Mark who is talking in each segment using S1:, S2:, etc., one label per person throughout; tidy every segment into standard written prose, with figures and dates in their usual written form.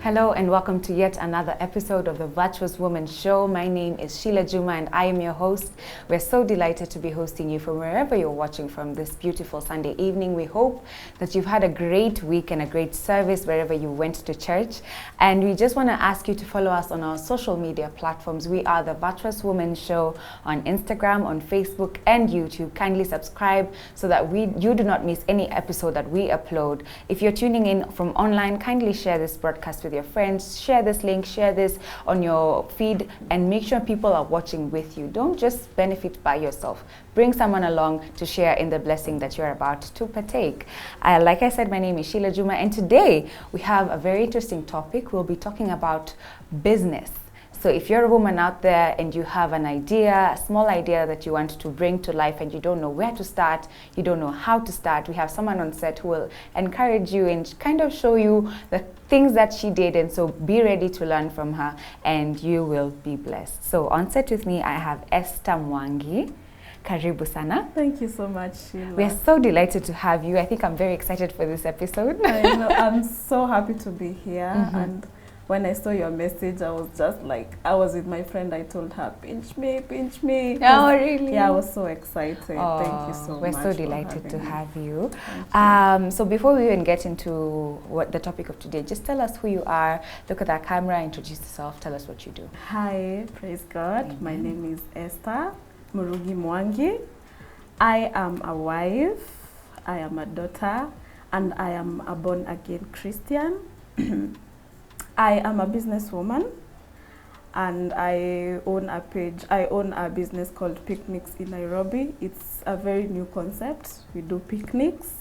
S1: Hello and welcome to yet another episode of the Virtuous Woman Show. My name is Sheila Juma and I am your host. We're so delighted to be hosting you from wherever you're watching from this beautiful Sunday evening. We hope that you've had a great week and a great service wherever you went to church. And we just want to ask you to follow us on our social media platforms. We are the Virtuous Woman Show on Instagram, on Facebook and YouTube. Kindly subscribe so that you do not miss any episode that we upload. If you're tuning in from online, kindly share this broadcast with your friends, share this link, share this on your feed, and make sure people are watching with you. Don't just benefit by yourself. Bring someone along to share in the blessing that you're about to partake. Like I said, my name is Sheila Juma, and today we have a very interesting topic. We'll be talking about business. So if you're a woman out there and you have an idea, a small idea that you want to bring to life and you don't know where to start, you don't know how to start, we have someone on set who will encourage you and kind of show you the things that she did, and so be ready to learn from her and you will be blessed. So on set with me, I have Esther Mwangi. Karibu sana.
S2: Thank you so much, Sheila.
S1: We are so delighted to have you. I think I'm very excited for this episode.
S2: I know, I'm so happy to be here. And when I saw your message, I was just like, I was with my friend, I told her, pinch me, pinch me.
S1: Oh, really?
S2: Yeah, I was so excited.
S1: Oh,
S2: thank you so
S1: we're
S2: much.
S1: We're so delighted to
S2: me.
S1: have you.
S2: You.
S1: So before we even get into what the topic of today, just tell us who you are, look at that camera, introduce yourself, tell us what you do.
S2: Hi, praise God. My name is Esther Murugi Mwangi. I am a wife, I am a daughter, and I am a born-again Christian. I am a businesswoman, and I own a page. I own a business called Picnics in Nairobi. It's a very new concept. We do picnics.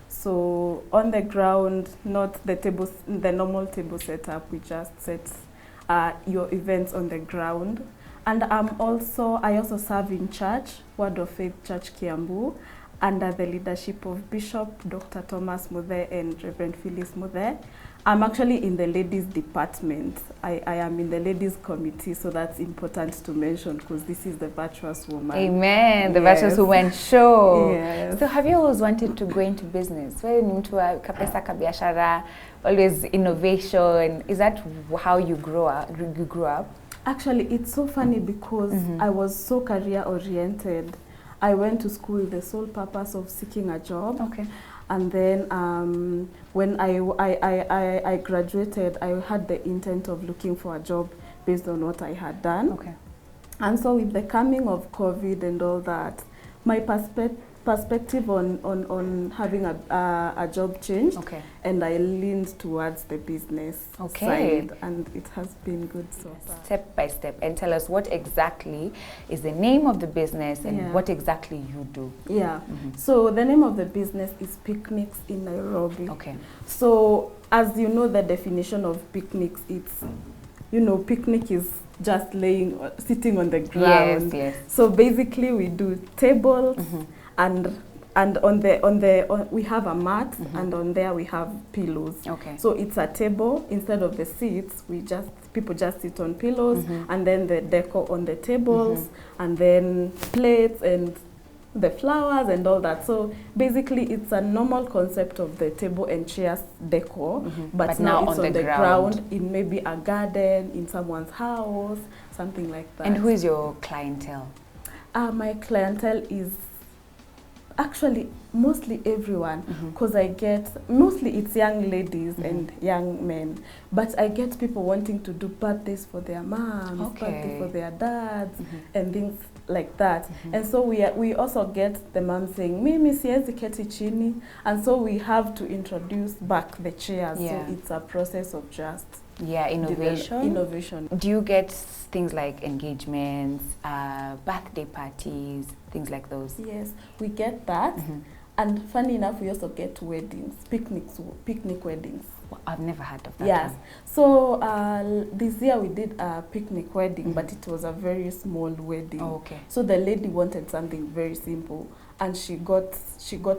S2: So on the ground, not the normal table setup. We just set your events on the ground. And I also serve in church, Word of Faith Church Kiambu, under the leadership of Bishop Dr. Thomas Muthe and Reverend Phyllis Muthe. I'm actually in the ladies department. I am in the ladies committee, so that's important to mention because this is the Virtuous Woman.
S1: Amen, the Virtuous Woman Show.
S2: Yes.
S1: So have you always wanted to go into business? Wewe ni mtu wa kapesa kabiashara, always innovation. Is that how you grew up?
S2: Actually, it's so funny because I was so career oriented. I went to school with the sole purpose of seeking a job.
S1: Okay.
S2: And then when I graduated, I had the intent of looking for a job based on what I had done.
S1: Okay.
S2: And so with the coming of COVID and all that, my perspective on having a job changed.
S1: Okay.
S2: And I leaned towards the business side, and it has been good so far.
S1: Step by step, and tell us what exactly is the name of the business and what exactly you do.
S2: Yeah, so the name of the business is Picnics in Nairobi.
S1: Okay.
S2: So as you know, the definition of picnics, it's, picnic is just sitting on the ground.
S1: Yes.
S2: So basically we do tables and we have a mat, and on there we have pillows.
S1: Okay.
S2: So it's a table. Instead of the seats, people just sit on pillows, and then the decor on the tables, and then plates and the flowers and all that. So basically it's a normal concept of the table and chairs decor, but now it's on the ground in maybe a garden, in someone's house, something like that.
S1: And who is your clientele?
S2: My clientele is actually mostly everyone, because I get, mostly it's young ladies and young men, but I get people wanting to do birthdays for their moms, birthday for their dads, and things like that. And so we also get the mom saying, Mimi siwezi keti chini, and so we have to introduce back the chairs. So it's a process of just innovation.
S1: Do you get things like engagements, birthday parties, things like those?
S2: Yes, we get that. And funny enough, we also get weddings, picnic weddings.
S1: Well, I've never heard of that.
S2: Yes. So this year we did a picnic wedding, but it was a very small wedding.
S1: Oh, okay.
S2: So the lady wanted something very simple, and she got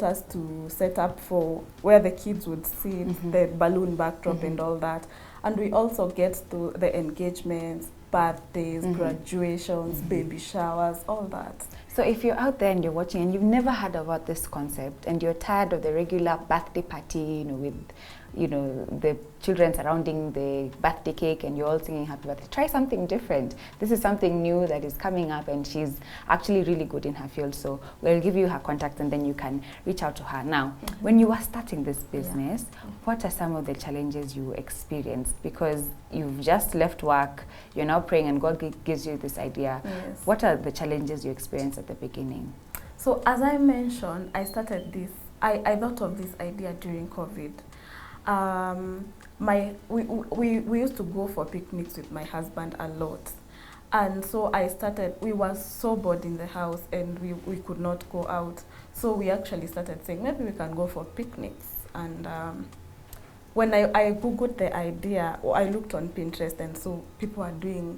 S2: us to set up for where the kids would sit, the balloon backdrop and all that. And we also get to the engagements, birthdays, graduations, baby showers, all that.
S1: So if you're out there and you're watching and you've never heard about this concept and you're tired of the regular birthday party, you know, with, you know, the children surrounding the birthday cake and you're all singing happy birthday, try something different. This is something new that is coming up, and she's actually really good in her field. So we'll give you her contact and then you can reach out to her. Now, when you were starting this business, what are some of the challenges you experienced? Because you've just left work, you're now praying and God gives you this idea.
S2: Yes.
S1: What are the challenges you experienced at the beginning?
S2: So as I mentioned, I started this, I thought of this idea during COVID. We used to go for picnics with my husband a lot, and so we were so bored in the house and we could not go out, so we actually started saying maybe we can go for picnics. And when I googled the idea, or I looked on Pinterest and saw people are doing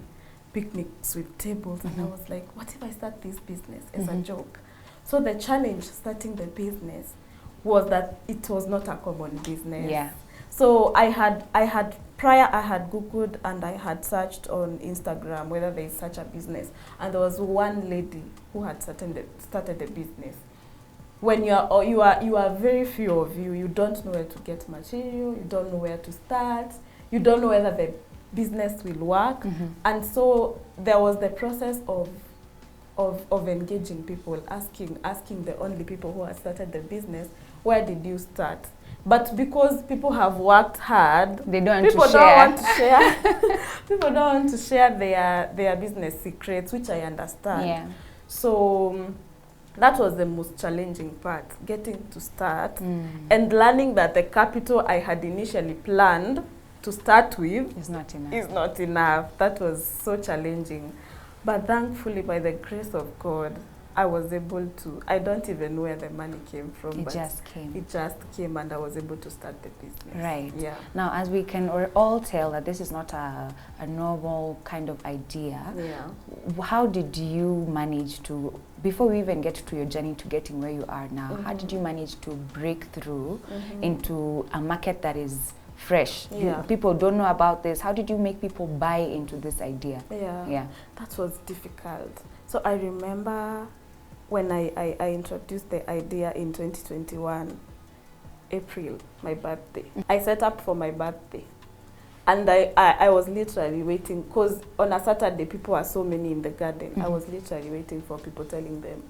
S2: picnics with tables, and I was like, what if I start this business as a joke? So the challenge starting the business was that it was not a common business.
S1: Yeah.
S2: So I had Googled and I had searched on Instagram whether there is such a business, and there was one lady who had started a business. When you are very few of you, you don't know where to get material, you don't know where to start, you don't know whether the business will work, and so there was the process of engaging people, asking the only people who had started the business, where did you start? But because people have worked hard,
S1: they don't want to share.
S2: People don't want to share their business secrets, which I understand.
S1: Yeah.
S2: So that was the most challenging part, getting to start and learning that the capital I had initially planned to start with
S1: is not
S2: enough. That was so challenging. But thankfully, by the grace of God, I was able to, I don't even know where the money came from.
S1: It just came.
S2: It just came, and I was able to start the business.
S1: Right.
S2: Yeah.
S1: Now, as we can all tell that this is not a normal kind of idea, how did you manage to, before we even get to your journey to getting where you are now, how did you manage to break through into a market that is fresh? People don't know about this. How did you make people buy into this idea?
S2: Yeah. That was difficult. So I remember when I introduced the idea in 2021, April, my birthday. I set up for my birthday. And I was literally waiting, because on a Saturday, people are so many in the garden. I was literally waiting for people, telling them,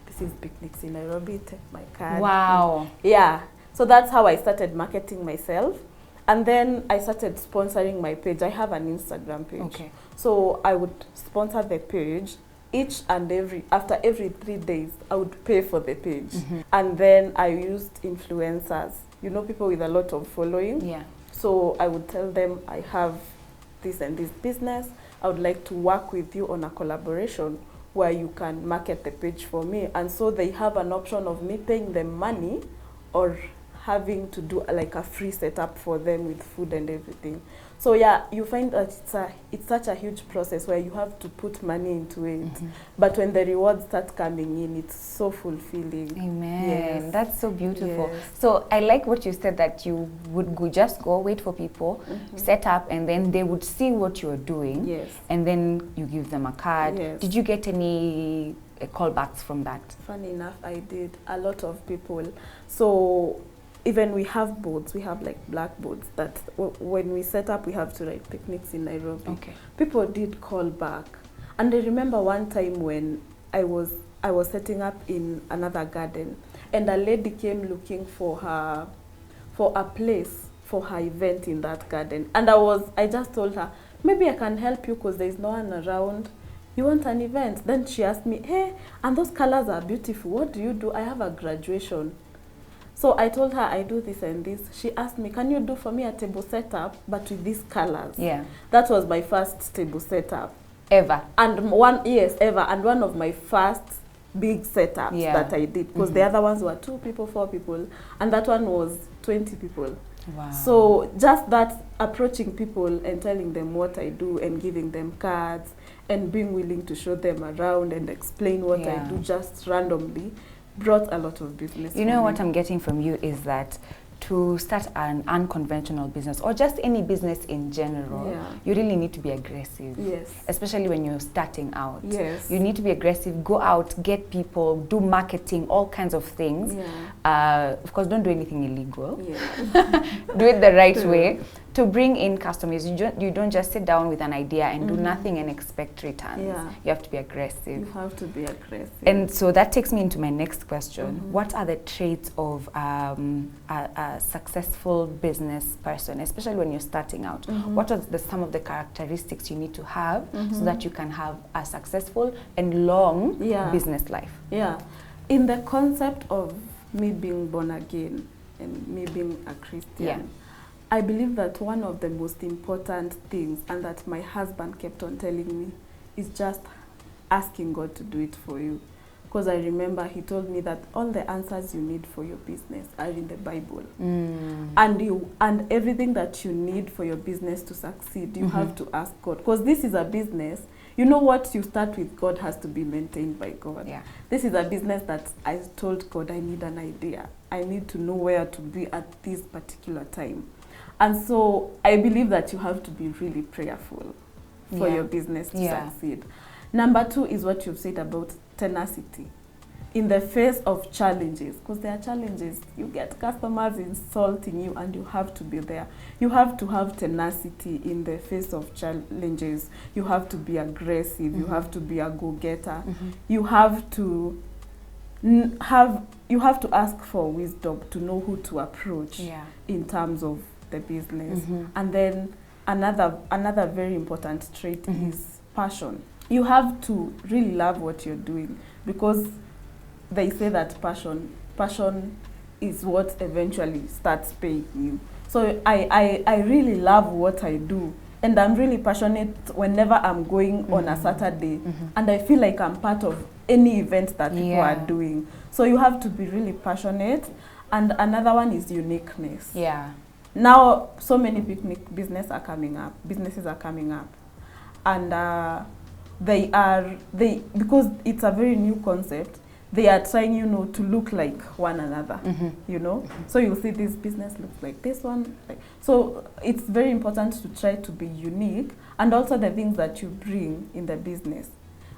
S2: this is Picnics in Nairobi, take my card.
S1: Wow.
S2: Yeah. So that's how I started marketing myself. And then I started sponsoring my page. I have an Instagram page.
S1: Okay.
S2: So I would sponsor the page. After every 3 days, I would pay for the page. And then I used influencers, you know, people with a lot of following.
S1: Yeah.
S2: So I would tell them, I have this and this business. I would like to work with you on a collaboration where you can market the page for me. And so they have an option of me paying them money or having to do like a free setup for them with food and everything. So yeah, you find that it's such a huge process where you have to put money into it. But when the rewards start coming in, it's so fulfilling.
S1: Amen.
S2: Yes.
S1: That's so beautiful.
S2: Yes.
S1: So I like what you said, that you would just go wait for people, set up, and then they would see what you're doing.
S2: Yes.
S1: And then you give them a card. Yes. Did you get any callbacks from that?
S2: Funny enough, I did. A lot of people. So even we have boards, we have like blackboards that when we set up, we have to write Picnics in Nairobi.
S1: Okay.
S2: People did call back. And I remember one time when I was setting up in another garden, and a lady came looking for a place for her event in that garden. And I just told her, maybe I can help you because there is no one around. You want an event? Then she asked me, hey, and those colors are beautiful. What do you do? I have a graduation. So I told her I do this and this. She asked me, can you do for me a table setup, but with these colors? Yeah. That was my first table setup.
S1: Ever?
S2: And ever. And one of my first big setups that I did. Because the other ones were 2 people, 4 people. And that one was 20 people. Wow. So just that, approaching people and telling them what I do and giving them cards and being willing to show them around and explain what I do just randomly, brought a lot of business.
S1: You know what I'm getting from you is that to start an unconventional business or just any business in general, you really need to be aggressive.
S2: Yes.
S1: Especially when you're starting out.
S2: Yes.
S1: You need to be aggressive, go out, get people, do marketing, all kinds of things. Of course, don't do anything illegal. Do it the right way to bring in customers. You don't just sit down with an idea and do nothing and expect returns. You have to be aggressive.
S2: You have to be aggressive.
S1: And so that takes me into my next question. What are the traits of a successful business person, especially when you're starting out? What are some of the characteristics you need to have so that you can have a successful and long business life?
S2: In the concept of me being born again and me being a Christian, I believe that one of the most important things, and that my husband kept on telling me, is just asking God to do it for you. Because I remember he told me that all the answers you need for your business are in the Bible. And everything that you need for your business to succeed, you have to ask God. Because this is a business. You know, what you start with God has to be maintained by God. This is a business that I told God, I need an idea. I need to know where to be at this particular time. And so I believe that you have to be really prayerful for your business to succeed. Number 2 is what you've said about tenacity. In the face of challenges, because there are challenges, you get customers insulting you and you have to be there. You have to have tenacity in the face of challenges. You have to be aggressive. You have to be a go-getter. You have to ask for wisdom to know who to approach in terms of the business. And then another very important trait is passion. You have to really love what you're doing, because they say that passion is what eventually starts paying you. So I really love what I do, and I'm really passionate whenever I'm going on a Saturday, and I feel like I'm part of any event that people are doing. So you have to be really passionate. And another one is uniqueness. Now, so many businesses are coming up, and because it's a very new concept, they are trying, to look like one another, So you'll see this business looks like this one. So it's very important to try to be unique, and also the things that you bring in the business.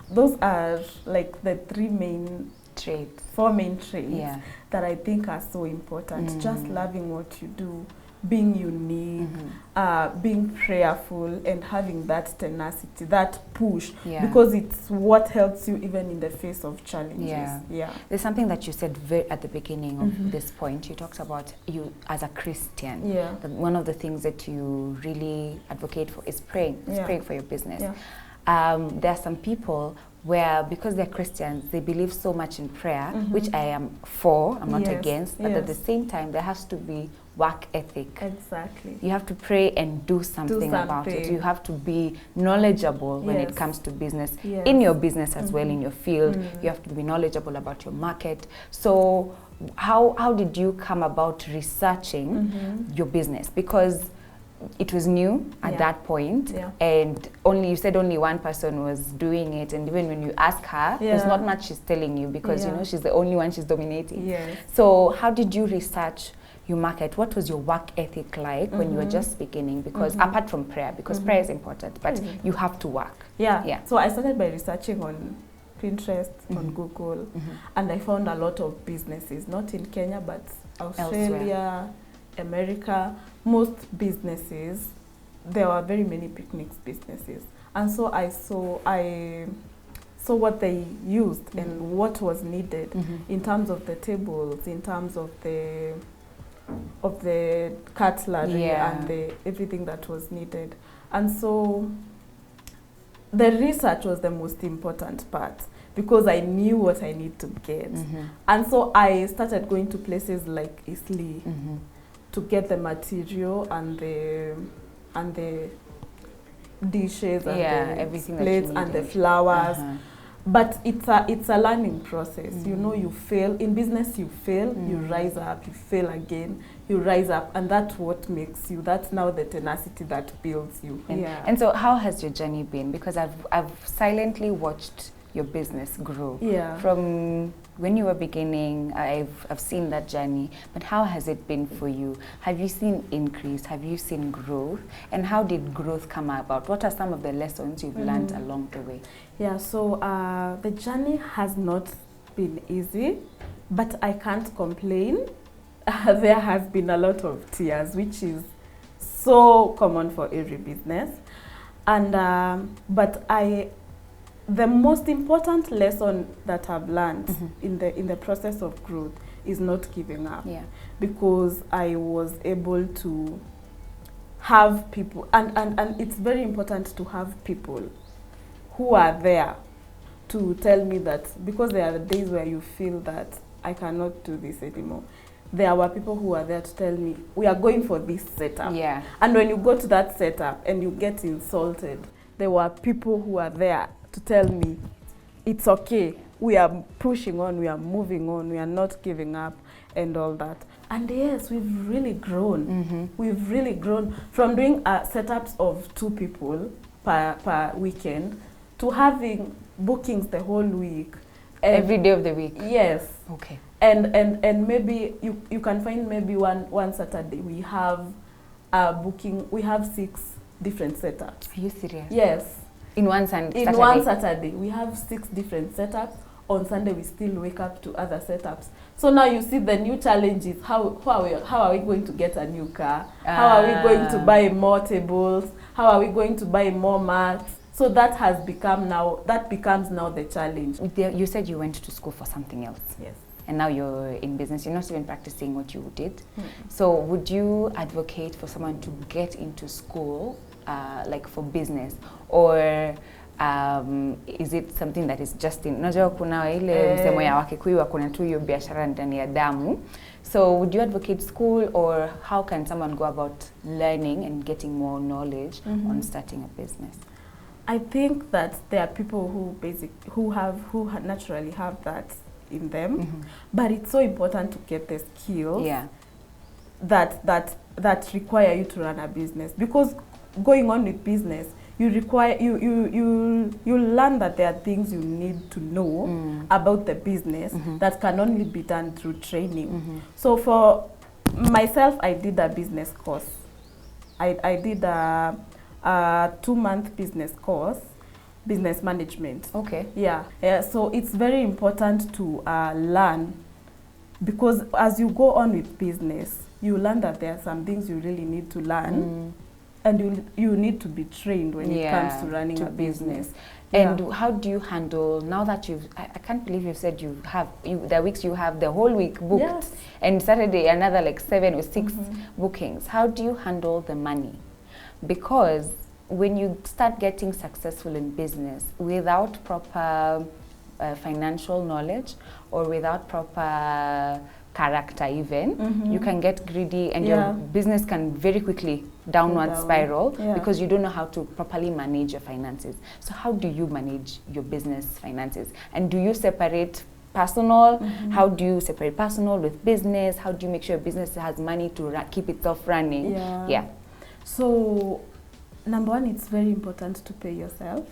S2: Those are like the 4 main traits that I think are so important. Just loving what you do, being unique, being prayerful, and having that tenacity, that push, because it's what helps you even in the face of challenges.
S1: There's something that you said at the beginning of this point. You talked about you as a Christian. That one of the things that you really advocate for is praying. Praying for your business. There are some people where, because they're Christians, they believe so much in prayer, which I am for, I'm not against, but at the same time, there has to be work ethic.
S2: Exactly.
S1: You have to pray and do something about it. You have to be knowledgeable when it comes to business, in your business as well, in your field. You have to be knowledgeable about your market. So how did you come about researching your business? Because it was new at that point, and you said only one person was doing it, and even when you ask her, there's not much she's telling you, because she's the only one she's dominating. So how did you research your market? What was your work ethic like when you were just beginning? Because apart from prayer, because prayer is important, but you have to work.
S2: So I started by researching on Pinterest, on Google, and I found a lot of businesses, not in Kenya, but Australia, America. Most businesses, there were very many picnics businesses, and so I saw what they used and what was needed in terms of the tables, in terms of the cutlery and everything that was needed. And so the research was the most important part, because I knew what I need to get. And so I started going to places like Isli to get the material and the dishes and the plates and the flowers. But it's a learning process. You fail. In business, you fail, you rise up, you fail again, you rise up, and that's what makes you. That's now the tenacity that builds you.
S1: And so how has your journey been? Because I've silently watched your business grow.
S2: Yeah.
S1: From when you were beginning, I've seen that journey, but how has it been for you? Have you seen increase? Have you seen growth? And how did growth come about? What are some of the lessons you've learned along the way?
S2: Yeah, so the journey has not been easy, but I can't complain. There has been a lot of tears, which is so common for every business. And but the most important lesson that I've learned in the process of growth is not giving up.
S1: Yeah.
S2: Because I was able to have people, and it's very important to have people who are there to tell me that, because there are days where you feel that I cannot do this anymore. There were people who are there to tell me, we are going for this setup.
S1: Yeah.
S2: And when you go to that setup and you get insulted, there were people who are there to tell me, it's okay, we are pushing on, we are moving on, we are not giving up and all that. And yes, we've really grown. We've really grown from doing setups of 2 people per weekend to having bookings the whole week.
S1: Every day of the week?
S2: Yes.
S1: Okay.
S2: And maybe you can find maybe one Saturday we have booking, we have 6 different setups.
S1: Are you serious?
S2: Yes.
S1: In one Saturday?
S2: In one Saturday, we have 6 different setups. On Sunday, we still wake up to other setups. So now you see the new challenge is how are we going to get a new car? How are we going to buy more tables? How are we going to buy more mats? So that becomes now the challenge.
S1: You said you went to school for something else.
S2: Yes.
S1: And now you're in business. You're not even practicing what you did. So would you advocate for someone to get into school, like for business, or is it something that is just in, unajua kuna ile msemo ya Wakikuyu kuna tu hiyo biashara ndani ya damu. So would you advocate school, or how can someone go about learning and getting more knowledge on starting a business?
S2: I think that there are people who naturally have that in them, but it's so important to get the skills that require you to run a business, because going on with business, you learn that there are things you need to know about the business that can only be done through training. So for myself, I did a business course. I did a 2-month business course, business management.
S1: Okay.
S2: Yeah. So it's very important to learn, because as you go on with business, you learn that there are some things you really need to learn. And you need to be trained when it comes to running a business.
S1: And how do you handle, now that I can't believe you said the weeks you have the whole week booked, and Saturday another like 7 or 6 bookings. How do you handle the money? Because when you start getting successful in business without proper financial knowledge, or without proper character even, you can get greedy, and your business can very quickly downward spiral because you don't know how to properly manage your finances. So how do you manage your business finances? And do you separate personal? How do you separate personal with business? How do you make sure your business has money to keep itself running?
S2: So number one, it's very important to pay yourself.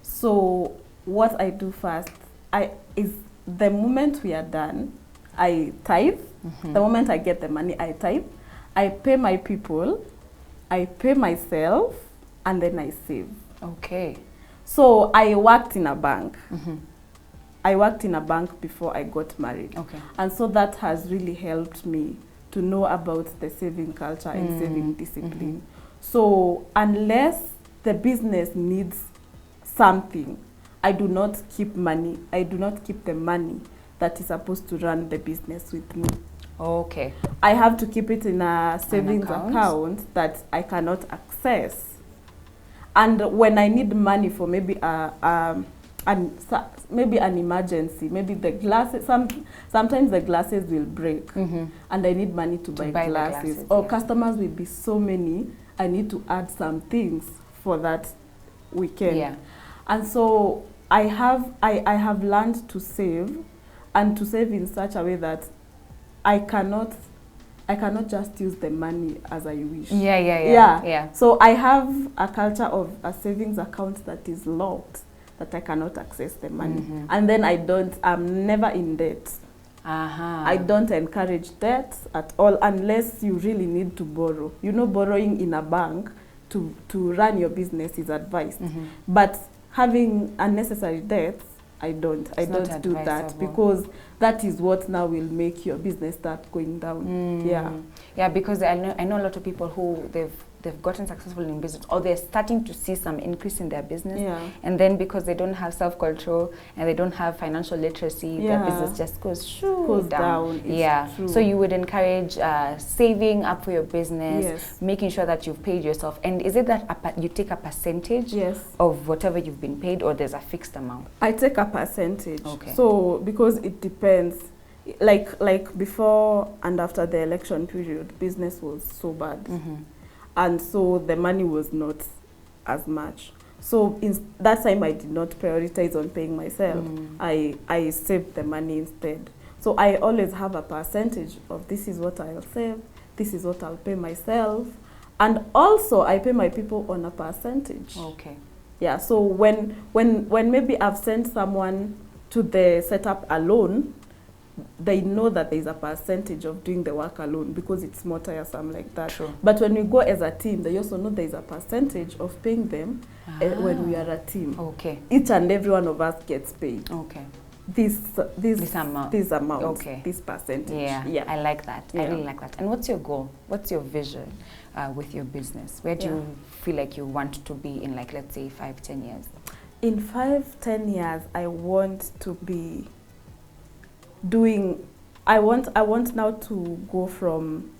S2: So what I do first is the moment we are done, I tithe. The moment I get the money, I tithe. I pay my people, I pay myself, and then I save.
S1: Okay.
S2: So I worked in a bank. I worked in a bank before I got married.
S1: Okay.
S2: And so that has really helped me to know about the saving culture and saving discipline. So unless the business needs something, I do not keep money. I do not keep the money that is supposed to run the business with me.
S1: Okay.
S2: I have to keep it in a savings account that I cannot access. And when I need money for maybe maybe an emergency, maybe the glasses, sometimes the glasses will break, and I need money to buy glasses, or customers will be so many, I need to add some things for that weekend. And so I have learned to save, and to save in such a way that I cannot just use the money as I wish.
S1: Yeah.
S2: So I have a culture of a savings account that is locked, that I cannot access the money. And then I'm never in debt. I don't encourage debt at all unless you really need to borrow. You know, borrowing in a bank to run your business is advised. But having unnecessary debts, I don't do that, because that is what now will make your business start going down.
S1: Yeah, because I know a lot of people who they've gotten successful in business, or they're starting to see some increase in their business, and then because they don't have self-control and they don't have financial literacy, their business just goes down.
S2: True.
S1: So you would encourage saving up for your business, making sure that you've paid yourself. And is it that you take a percentage of whatever you've been paid, or there's a fixed amount?
S2: I take a percentage. So because it depends. Like before and after the election period, business was so bad. And so the money was not as much. So in that time, I did not prioritize on paying myself. I saved the money instead. So I always have a percentage of this is what I'll save, this is what I'll pay myself. And also I pay my people on a percentage. Yeah, so when maybe I've sent someone to the setup alone, they know that there's a percentage of doing the work alone, because it's more tiresome like that. But when we go as a team, they also know there's a percentage of paying them when we are a team. Each and every one of us gets paid. This amount, this percentage.
S1: Yeah, I like that. I really like that. And what's your goal? What's your vision with your business? Where do you feel like you want to be in, like, let's say 5-10 years?
S2: In 5-10 years, I want to be I want now to go from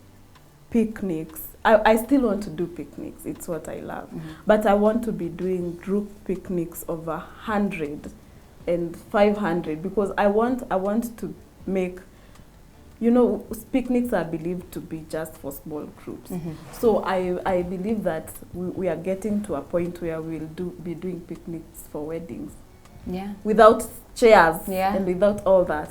S2: picnics. I still want to do picnics. It's what I love. But I want to be doing group picnics of 100 and 500, because I want to make, you know, picnics are believed to be just for small groups. So I believe that we are getting to a point where we'll be doing picnics for weddings. Without chairs and without all that.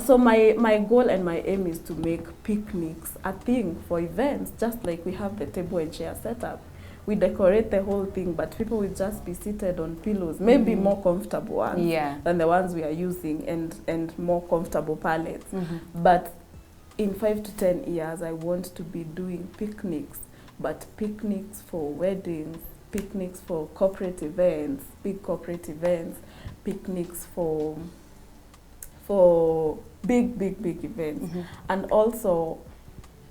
S2: So my goal and my aim is to make picnics a thing for events, just like we have the table and chair set up. We decorate the whole thing, but people will just be seated on pillows, maybe more comfortable ones than the ones we are using, and more comfortable pallets. But in 5 to 10 years, I want to be doing picnics, but picnics for weddings, picnics for corporate events, big corporate events, picnics for big events. And also,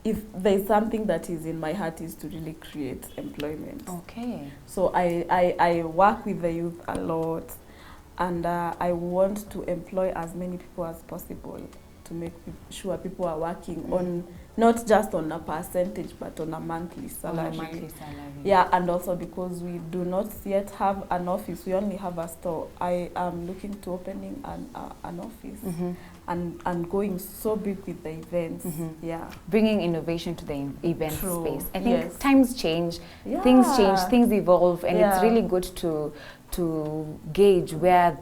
S2: if there's something that is in my heart, is to really create employment. So I work with the youth a lot, and I want to employ as many people as possible, to make sure people are working on, not just on a percentage, but on a monthly salary. Yeah, and also because we do not yet have an office, we only have a store. I am looking to opening an office and going so big with the events.
S1: Bringing innovation to the event space. I think times change, things change, things evolve, and it's really good to gauge where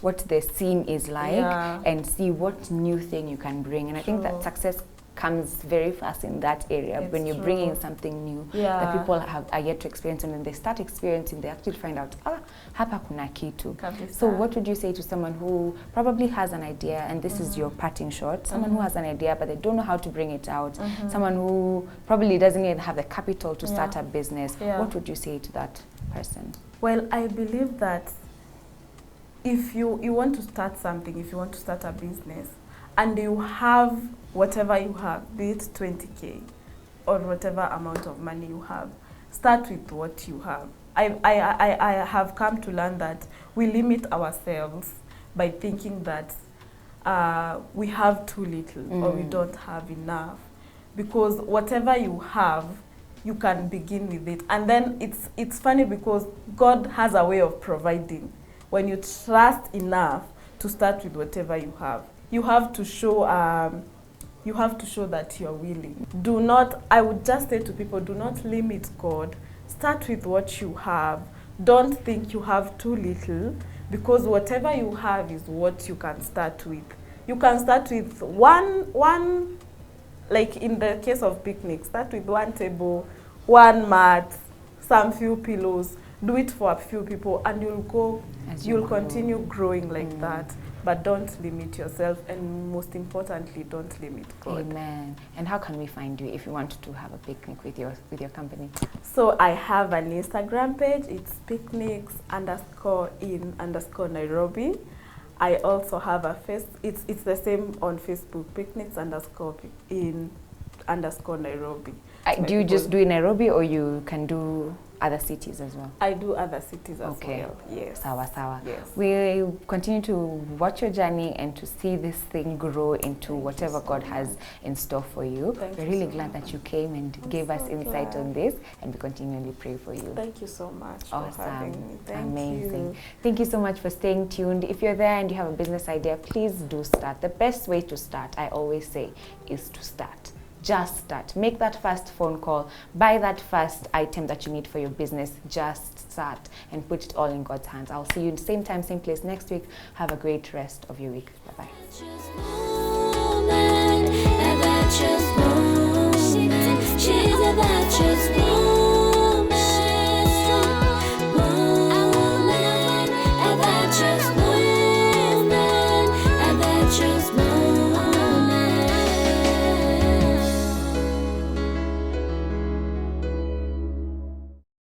S1: what the scene is like, and see what new thing you can bring. And I think that success comes very fast in that area. When you're bringing something new that people are yet to experience, and when they start experiencing, they actually find out, hapa kuna kitu. So what would you say to someone who probably has an idea, and this is your parting shot, someone who has an idea but they don't know how to bring it out, someone who probably doesn't even have the capital to start a business, what would you say to that person?
S2: Well, I believe that if you want to start something, if you want to start a business, and you have whatever you have, be it 20K or whatever amount of money you have, start with what you have. I have come to learn that we limit ourselves by thinking that we have too little or we don't have enough. Because whatever you have, you can begin with it. And then it's funny because God has a way of providing. When you trust enough to start with whatever you have to show that you're willing. I would just say to people, do not limit God. Start with what you have. Don't think you have too little, because whatever you have is what you can start with. You can start with one, like in the case of picnics, start with one table, one mat, some few pillows. do it for a few people, and you'll continue growing like that. But don't limit yourself, and most importantly, don't limit God.
S1: Amen. And how can we find you if you want to have a picnic with your company?
S2: So I have an Instagram page. It's picnics_in_Nairobi. I also have a it's the same on Facebook, picnics_in_Nairobi.
S1: Do you just do in Nairobi, or you can do other cities as well?
S2: I do other cities as well. Yes.
S1: Sawa.
S2: Yes.
S1: We continue to watch your journey and to see this thing grow into whatever God has in store for you. We're really glad that you came and gave us insight on this, and we continually pray for you.
S2: Thank you so much
S1: for
S2: having me.
S1: Amazing. Thank you so much for staying tuned. If you're there and you have a business idea, please do start. The best way to start, I always say, is to start. Just start. Make that first phone call. Buy that first item that you need for your business. Just start and put it all in God's hands. I'll see you in same time, same place next week. Have a great rest of your week. Bye-bye. She's a virtuous woman.